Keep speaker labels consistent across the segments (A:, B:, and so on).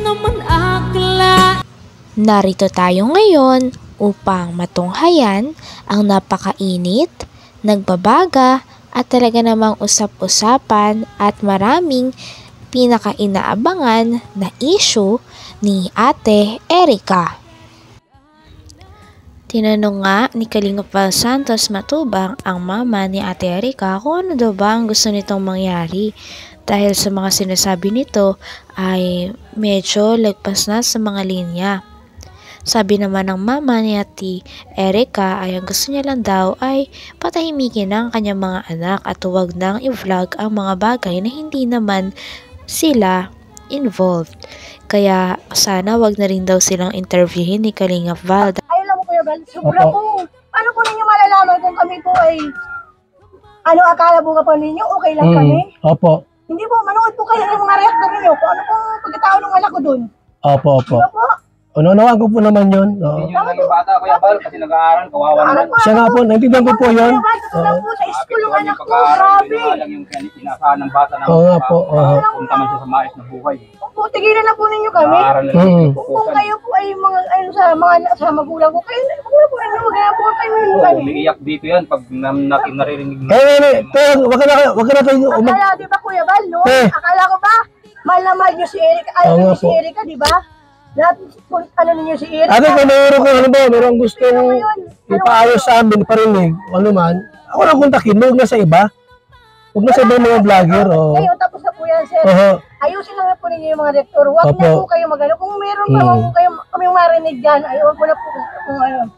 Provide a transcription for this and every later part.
A: naman akla.
B: Narito tayo ngayon upang matunghayan ang napakainit, nagbabaga at talaga namang usap-usapan at maraming pinaka-inaabangan na issue ni Ate Erica. Tinanong nga ni Kalingap Val Santos Matubang ang mama ni Ate Erica kung ano daw ba ang gusto nitong mangyari dahil sa mga sinasabi nito ay medyo lagpas na sa mga linya. Sabi naman ng mama ni Ate Erica ay ang gusto niya lang daw ay patahimikin ang kanyang mga anak at huwag nang i-vlog ang mga bagay na hindi naman sila involved. Kaya sana wag na rin daw silang interviewin ni Kalingap Val.
C: Sobra po. Paano po ninyo malalaman kung kami po ay akala po pa ninyo, okay lang kami?
D: Opo.
C: Hindi po, manood po kayo ng mga reactor ninyo kung ano pong pagkatao ng anak ko dun.
D: Opo.
C: Diba po?
D: Unawaan ko po naman yun.
E: Yun yung bata, Kuya Val, kasi nag-aaral, kawawa naman.
D: Siya nga po, naintindihan ko po yun.
C: Totoo po, sa school yung anak ko, grabe.
E: Lang yung inaasahan ng bata na
D: Oo nga po.
E: punta man siya sa mais na buhay.
C: Po, tigilan na po ninyo kami.
E: Nag-aaral na rin
C: Kung kayo po ay sa magulang ko, kayo po ano, magana po kayo
E: Oo,
C: kami.
E: umiiyak dito yan pag naririnig mo.
D: Wag ka na kayo
C: Akala, di ba Kuya Val, no? Akala ko ba, mahal na mahal niyo si Erica, ayaw niyo si Erica, di ba? Lahat, ano ninyo si Erica.
D: Ate, kung mayroong gustong ipaayos sa amin, parinig, ano man, ako na kontakin, huwag na sa iba. Huwag na sa ibang mga vlogger.
C: Ngayon, tapos na po yan, sir. Ayusin lang po ninyo yung mga rektor. Huwag na po kayo magano. Kung meron pa kaming marinig dyan, huwag ko na po kung ano.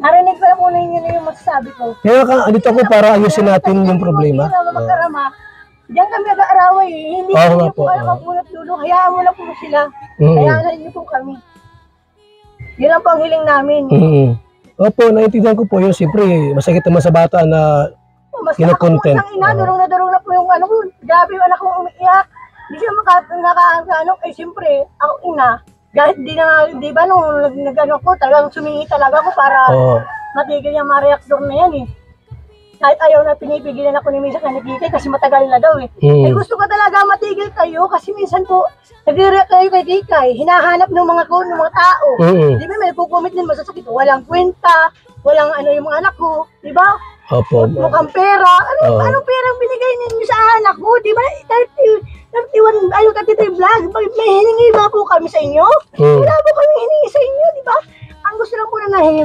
C: Narinig pa na po ninyo na yung masasabi ko.
D: Kaya andito ako para ayusin natin yung problema.
C: Diyan kami nag-aaraway eh. Hindi niyo po alam ang punot dulo. Hayaan mo na po sila. Hayaan niyo po kami. Yun lang po ang hiling namin.
D: Opo, naiintindihan ko po yun. Siyempre, masakit naman sa bata na kinokontent.
C: Mas ina, durong na po yung ano ko. Grabe yung anak kong umiiyak. Hindi siya eh siyempre, ako ina. Kahit di ba nung nag-ano ko, talagang sumingi talaga ako para matigil yung mga reaktor na yan eh. Kahit ayaw na pinipigilan ako ni Misa Kanikite kasi matagal na daw eh. Eh gusto ko talaga matigil kayo kasi minsan po nagre-react kayo kay Kikay, hinahanap ng mga tao. Di ba may nagko-comment din masasakit, walang kwenta, walang ano yung mga anak ko, di ba?
D: Opo.
C: Mukhang pera. Anong perang binigay ninyo sa anak ko? Di ba 31 vlog, may hiningi ba po kami sa inyo? Wala po kami hiningi sa inyo, di ba? Ang gusto lang po na nahingi,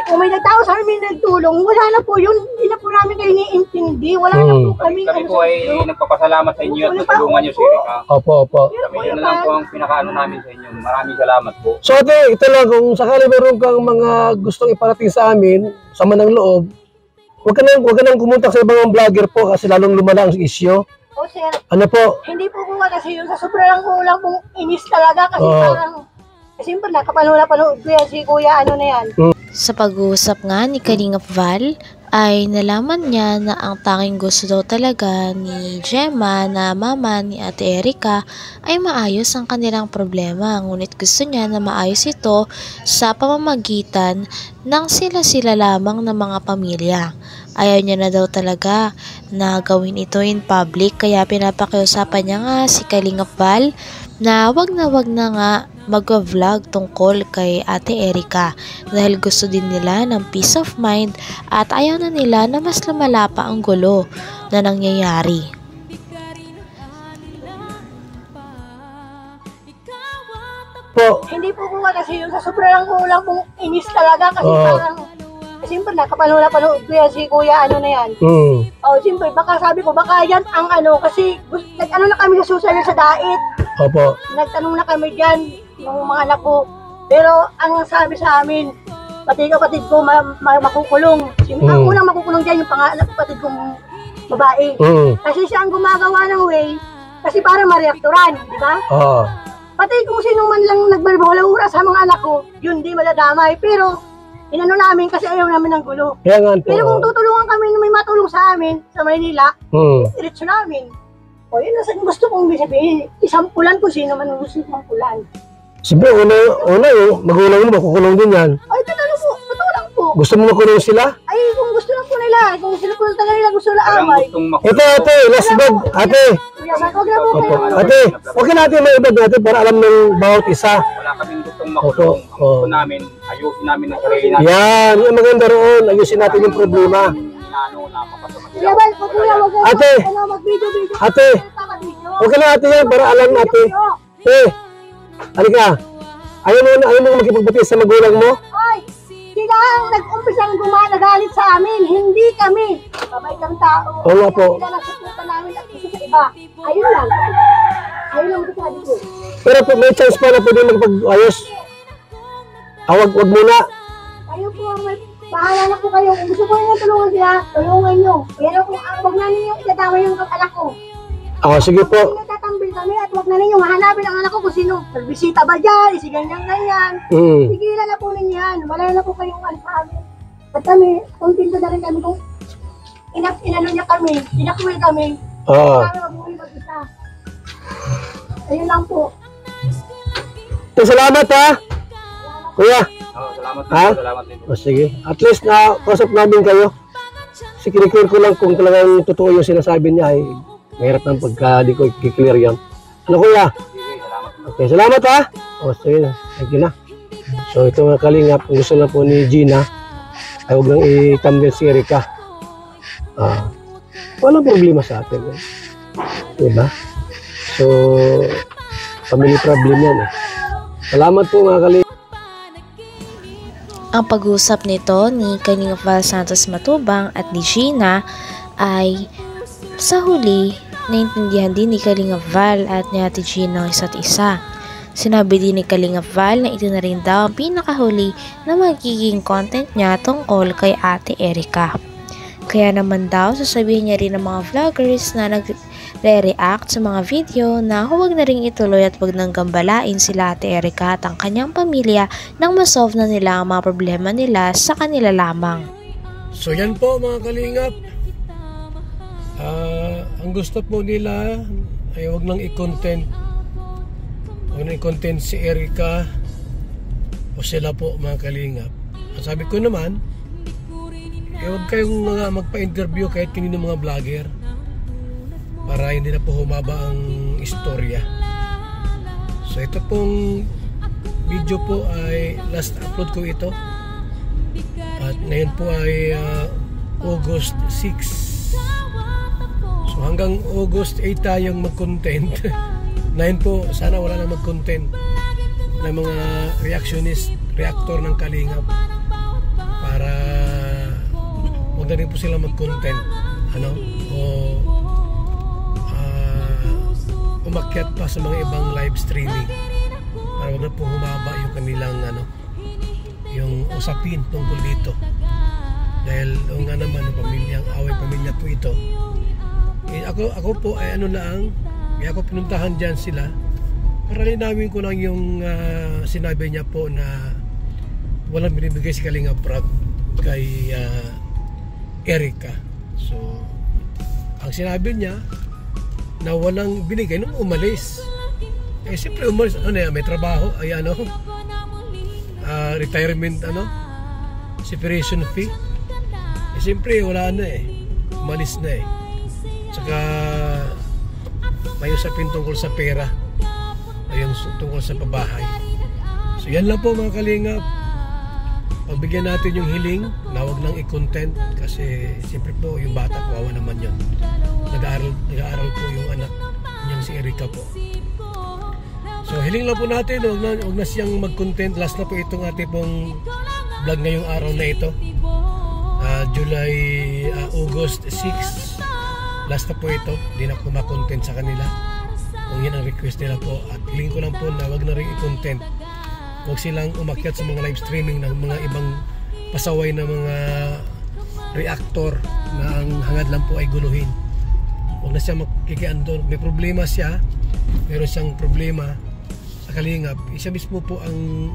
C: kung may nagtao sa amin, may nagtulong, wala na po yun, hindi na po namin kayo iniintindi, wala na po kami.
E: Kami po ay nagpapasalamat sa inyo at natulungan niyo si Erica.
D: Opo.
E: Kami yun na lang po ang pinakaano namin sa inyo. Maraming salamat po.
D: So ate, ito lang, kung sakali meron kang mga gustong iparating sa amin, sama ng loob, huwag ka nang kumuntak sa ibang vlogger po kasi lalong lumala ang issue.
C: O sir,
D: ano po?
C: Hindi po kasi yun, sa sobrang kulang pong inis talaga kasi parang, siyempre nakapanood ko yan si Kuya, ano na yan.
B: Sa pag-uusap nga ni Kalingap Val ay nalaman niya na ang tanging gusto daw talaga ni Gemma na mama ni Ate Erica ay maayos ang kanilang problema. Ngunit gusto niya na maayos ito sa pamamagitan ng sila-sila lamang ng mga pamilya. Ayaw niya na daw talaga na gawin ito in public kaya pinapakiusapan niya nga si Kalingap Val na wag na nga mag-vlog tungkol kay Ate Erica dahil gusto din nila ng peace of mind at ayaw na nila na mas lumala pa ang gulo na nangyayari.
C: Hindi po kasi yun, sa sobrang kulang pong inis talaga kasi parang siyempre nakapanood ko yan si Kuya, ano na yan. Siyempre baka sabi ko baka yan ang kasi nag-ano na kami sa susunod sa dait.
D: Opo.
C: Nagtanong na kami dyan ng mga anak ko. Pero ang sabi sa amin, pati kapatid ko makukulong. Ang unang makukulong dyan yung kapatid kong babae. Kasi siya ang gumagawa ng way kasi para ma-reaktoran, di ba? Pati kung sino man lang nagbalbawala oras sa mga anak ko, yun di maladamay. Pero inano namin kasi ayaw namin ng gulo. Pero kung tutulungan kami na may matulong sa amin sa Maynila, diretso namin. O yun ang gusto kong sabihin, isampulan kung sino man gusto sampulan.
D: Siyempre, magulang mo, makukulong din yan.
C: Ay, totoo lang po.
D: Gusto mo makulong sila?
C: Ay, kung gusto lang po nila, kung sila po talaga nila gusto na away.
D: Ito ate, last vlog, ate,
C: Kuya Bal, huwag na po
D: Opo.
C: kayo.
D: Ate, okay natin may ibag natin para alam ng bawat isa.
E: Wala kaming gustong makulong. Ang gusto namin, ayusin namin ang sarili namin.
D: Yan, yung maganda roon. Ayusin natin yung problema.
C: Kuya Bal, kuya, huwag na
D: Ate.
C: mag-video.
D: Ate, okay na natin yan para alam natin. Halika. Ayaw mo makipagbati sa magulang mo?
C: Ay, sila ang nag-umpisang nagalit sa amin, hindi kami. Babay kang tao.
D: Oo nga po.
C: Sila nagsusuta namin at gusto sa iba. Ayun lang. Ayun lang gusto sabi ko.
D: Pero po, may chance pa na pwede magpag-ayos. Wag muna.
C: Kayo po ang may bahala na po kayo. Kung gusto ko nyo tulungan sila, tulungan nyo. Pero kung wag na ninyo itatama yung anak ko.
D: Sige po.
C: Kung natatambil kami at wag na ninyo hahanapin ang anak ko kung sino. Nagbisita ba dyan? Isi ganyan. Sigilan na po ninyo yan. Wala na po kayong sabi. At kami, kontento na rin kami kung inano niya kami, inakuwi kami. Kami mabuhay mag-isa. Ayun lang po.
D: Salamat ha. Kuya.
E: Salamat
D: Ha?
E: din. Salamat din.
D: Sige. At least na kausap namin kayo. Kasi kiniklear ko lang kung talagang totoo yung sinasabi niya ay mahirap ng pagka di ko i-clear yan. Ano kuya?
E: Sige, salamat.
D: Okay, salamat ha. Sige. Thank you na. So ito mga kalingap, kung gusto na po ni Gina, ay huwag nang i-thumbnail si Erica. Walang problema sa atin. Diba? So, family problem yan eh. Salamat po mga kalingap.
B: Ang pag-usap nito ni Kalinga Val Santos Matubang at ni Gina ay sa huli, naintindihan din ni Kalinga Val at ni Ate Gina ang isa't isa. Sinabi din ni Kalinga Val na ito na rin daw ang pinakahuli na magiging content niya tungkol kay Ate Erica. Kaya naman daw sasabihin niya rin ng mga vloggers na nagre-react sa mga video na huwag na rin ituloy at huwag nang gambalain sila Ate Erica at ang kanyang pamilya nang masolve na nila ang mga problema nila sa kanila lamang.
D: So yan po mga kalingap. Ang gusto po nila ay huwag nang i-content. Huwag nang i-content si Erica o sila po mga kalingap. Ang sabi ko naman, huwag kayong magpa-interview kahit kanino mga vlogger para hindi na po humaba ang istorya. So ito pong video po ay last upload ko ito. At ngayon po ay August 6. So hanggang August 8 tayong mag-content. 9 po, sana wala na mag-content na mga reactor ng Kalingap para huwag na rin po sila mag-content umakyat pa sa mga ibang live streaming para huwag na po humaba yung kanilang yung usapin tungkol dito dahil nga naman pamilyang away pamilya po ito. Ako po ay ako pinuntahan dyan sila para linawin ko lang yung sinabi niya po na walang binibigay si Kalinga Prab kay Erica. So ang sinabi niya na walang binigay nung umalis. Siyempre umalis, may trabaho, retirement, separation fee. Siyempre wala na umalis na Tsaka may usapin tungkol sa pera, yung tungkol sa pabahay. So yan lang po mga kalingap. Pagbigyan natin yung hiling na huwag nang i-content kasi siyempre po yung bata, kawawa naman yun. Nag-aaral po yung anak niyang si Erica po. So hiling lang po natin, huwag na siyang mag-content. Last na po itong ating pong vlog ngayong araw na ito. August 6. Last na po ito. Hindi na po ma-content sa kanila. Kung yan ang request nila po. At hiling ko lang po na huwag na rin i-content. Huwag silang umakyat sa mga live streaming ng mga ibang pasaway na mga reactor na ang hangad lang po ay guluhin. Huwag na siya makikiandon. May problema siya. Meron siyang problema sa Kalingap. Siya mismo po ang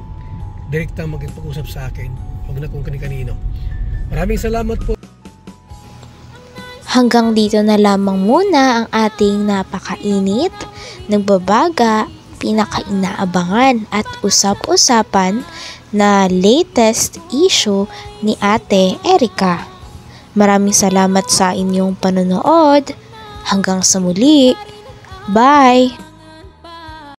D: direkta magpag-usap sa akin. Huwag na kung kani-kanino. Maraming salamat po.
B: Hanggang dito na lamang muna ang ating napakainit, nagbabaga, pinakainaabangan at usap-usapan na latest issue ni Ate Erica. Maraming salamat sa inyong panonood. Hanggang sa muli. Bye!